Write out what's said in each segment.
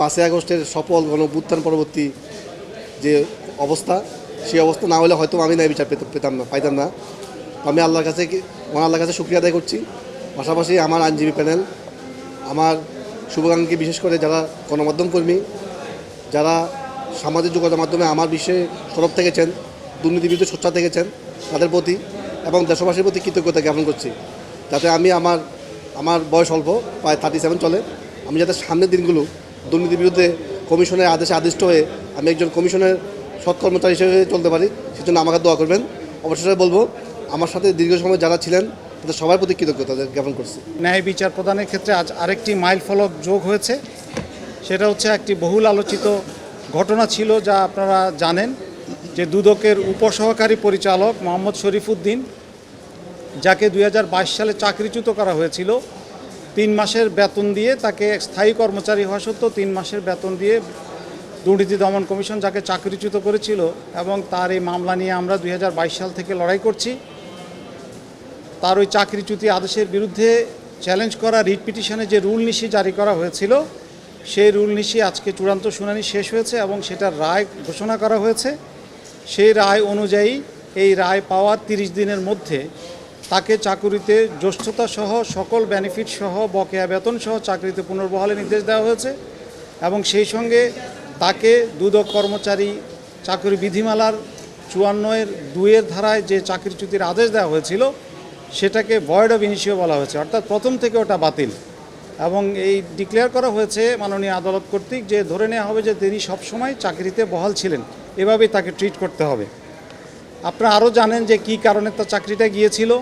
5ই আগস্টের সফল গণঅভ্যুত্থান পরবর্তী যে অবস্থা, সেই অবস্থা না হলে হয়তো আমি ন্যায় বিচার পাইতাম না। আমি আল্লাহর কাছে শুকরিয়া আদায় করছি। পাশাপাশি আমার আইনজীবী প্যানেল, আমার শুভাকাঙ্ক্ষী, বিশেষ করে যারা গণমাধ্যম কর্মী, যারা সামাজিক যোগাযোগ মাধ্যমে আমার বিষয়ে সরব থেকেছেন, দুর্নীতির বিরুদ্ধে সোচ্চার থেকেছেন, তাদের প্রতি এবং দেশবাসীর প্রতি কৃতজ্ঞতা জ্ঞাপন করছি। যাতে আমি আমার বয়স অল্প, প্রায় 37 চলে, আমি যাতে সামনের দিনগুলো দুর্নীতির বিরুদ্ধে কমিশনের আদেশে আদিষ্ট হয়ে আমি একজন কমিশনের সৎ কর্মচারী হিসেবে চলতে পারি, সেজন্য আমাকে দোয়া করবেন। অবশেষে বলবো, আমার সাথে দীর্ঘ সময় যারা ছিলেন তাদের সবার প্রতি কৃতজ্ঞতা জ্ঞাপন করছি। ন্যায় বিচার প্রদানের ক্ষেত্রে আজ আরেকটি মাইল ফলক যোগ হয়েছে। সেটা হচ্ছে একটি বহুল আলোচিত ঘটনা ছিল, যা আপনারা জানেন, যে দুদকের উপসহকারী পরিচালক মোহাম্মদ শরীফউদ্দিন, যাকে 2022 সালে চাকরিচ্যুত করা হয়েছিল 3 মাসের বেতন দিয়ে। তাকে স্থায়ী কর্মচারী হওয়া সত্ত্বেও 3 মাসের বেতন দিয়ে দুর্নীতি দমন কমিশন যাকে চাকরিচ্যুত করেছিল, এবং তার এই মামলা নিয়ে আমরা 2022 সাল থেকে লড়াই করছি। তার ওই চাকরিচ্যুতি আদেশের বিরুদ্ধে চ্যালেঞ্জ করা রিট পিটিশনে যে রুল নিশি জারি করা হয়েছিল, সেই রুল নিশি আজকে চূড়ান্ত শুনানি শেষ হয়েছে এবং সেটার রায় ঘোষণা করা হয়েছে। সেই রায় অনুযায়ী এই রায় পাওয়ার 30 দিনের মধ্যে তাকে চাকুরিতে জ্যেষ্ঠতা সহ সকল বেনিফিট সহ বকেয়া বেতন সহ চাকরিতে পুনর্বহালের নির্দেশ দেওয়া হয়েছে। এবং সেই সঙ্গে তাকে দুদক কর্মচারী চাকরি বিধিমালার 54(2) ধারায় যে চাকরিচ্যুতির আদেশ দেওয়া হয়েছিল, সেটাকে ভয়েড অব ইনিশিও বলা হয়েছে, অর্থাৎ প্রথম থেকে ওটা বাতিল। এবং এই ডিক্লেয়ার করা হয়েছে মাননীয় আদালত কর্তৃক যে ধরে নেওয়া হবে যে তিনি সবসময় চাকরিতে বহাল ছিলেন, এভাবেই তাকে ট্রিট করতে হবে। আপনারা আরও জানেন যে কী কারণে তার চাকরিটা গিয়েছিল।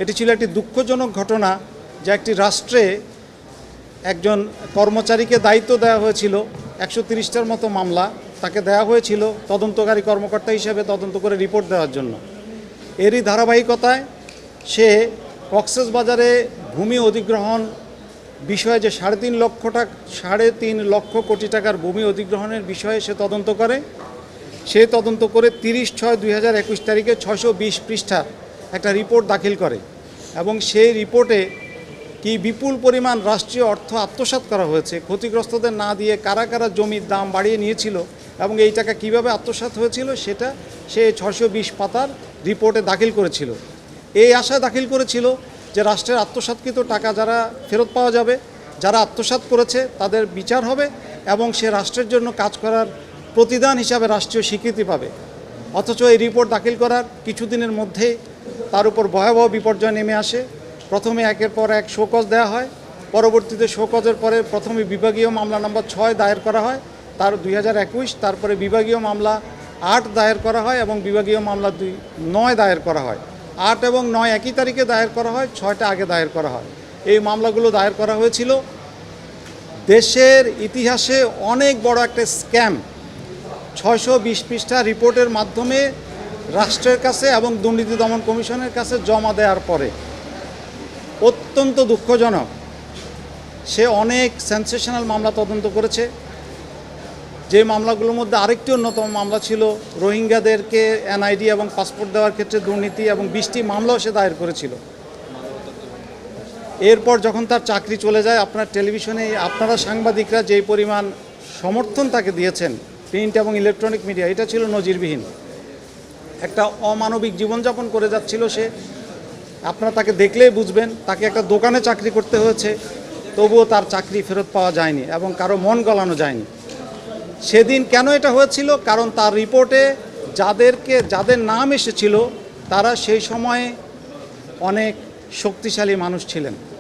এটি ছিল একটি দুঃখজনক ঘটনা, যে একটি রাষ্ট্রে একজন কর্মচারীকে দায়িত্ব দেওয়া হয়েছিল 130টার মতো মামলা তাকে দেওয়া হয়েছিল তদন্তকারী কর্মকর্তা হিসেবে তদন্ত করে রিপোর্ট দেওয়ার জন্য। এরই ধারাবাহিকতায় সে কক্সবাজারে ভূমি অধিগ্রহণ বিষয়ে যে 3.5 লক্ষ কোটি টাকার ভূমি অধিগ্রহণের বিষয়ে সে তদন্ত করে। সে তদন্ত করে 30/6/2021 তারিখে 620 পৃষ্ঠা একটা রিপোর্ট দাখিল করে, এবং সেই রিপোর্টে কি বিপুল পরিমাণ রাষ্ট্রীয় অর্থ আত্মসাৎ করা হয়েছে, ক্ষতিগ্রস্তদের না দিয়ে কারা কারা জমির দাম বাড়িয়ে নিয়েছিল এবং এই টাকা কীভাবে আত্মসাৎ হয়েছিল, সেটা সে 620 পাতার রিপোর্টে দাখিল করেছিল। এই আশা দাখিল করেছিল যে রাষ্ট্রের আত্মসাৎকৃত টাকা যারা ফেরত পাওয়া যাবে, যারা আত্মসাৎ করেছে তাদের বিচার হবে এবং সে রাষ্ট্রের জন্য কাজ করার প্রতিদান হিসাবে রাষ্ট্রীয় স্বীকৃতি পাবে। অথচ এই রিপোর্ট দাখিল করার কিছুদিনের মধ্যেই তার উপর ভয়াবহ বিপর্যয় নেমে আসে। প্রথমে একের পর এক শোকজ দেওয়া হয়, পরবর্তীতে শোকজের পরে প্রথমে বিভাগীয় মামলা নম্বর 6 দায়ের করা হয় তার 2021, তারপরে বিভাগীয় মামলা 8 দায়ের করা হয় এবং বিভাগীয় মামলা 9 দায়ের করা হয়। 8 এবং 9 একই তারিখে দায়ের করা হয়, 6টা আগে দায়ের করা হয়। এই মামলাগুলো দায়ের করা হয়েছিল দেশের ইতিহাসে অনেক বড় একটা স্ক্যাম 620 পৃষ্ঠা রিপোর্টের মাধ্যমে রাষ্ট্রের কাছে এবং দুর্নীতি দমন কমিশনের কাছে জমা দেওয়ার পরে। অত্যন্ত দুঃখজনক, সে অনেক সেন্সেশনাল মামলা তদন্ত করেছে। যে মামলাগুলোর মধ্যে আরেকটি অন্যতম মামলা ছিল রোহিঙ্গাদেরকে এনআইডি এবং পাসপোর্ট দেওয়ার ক্ষেত্রে দুর্নীতি, এবং 20টি মামলাও সে দায়ের করেছিল। এরপর যখন তার চাকরি চলে যায়, আপনার টেলিভিশনে আপনারা সাংবাদিকরা যেই পরিমাণ সমর্থন তাকে দিয়েছেন, প্রিন্ট এবং ইলেকট্রনিক মিডিয়া, এটা ছিল নজিরবিহীন। একটা অমানবিক জীবনযাপন করে যাচ্ছিল সে। আপনারা তাকে দেখলেই বুঝবেন, তাকে একটা দোকানে চাকরি করতে হয়েছে, তবুও তার চাকরি ফেরত পাওয়া যায়নি এবং কারো মন গলানো যায়নি। সেদিন কেন এটা হয়েছিল? কারণ তার রিপোর্টে যাদের নাম এসেছিল তারা সেই সময়ে অনেক শক্তিশালী মানুষ ছিলেন।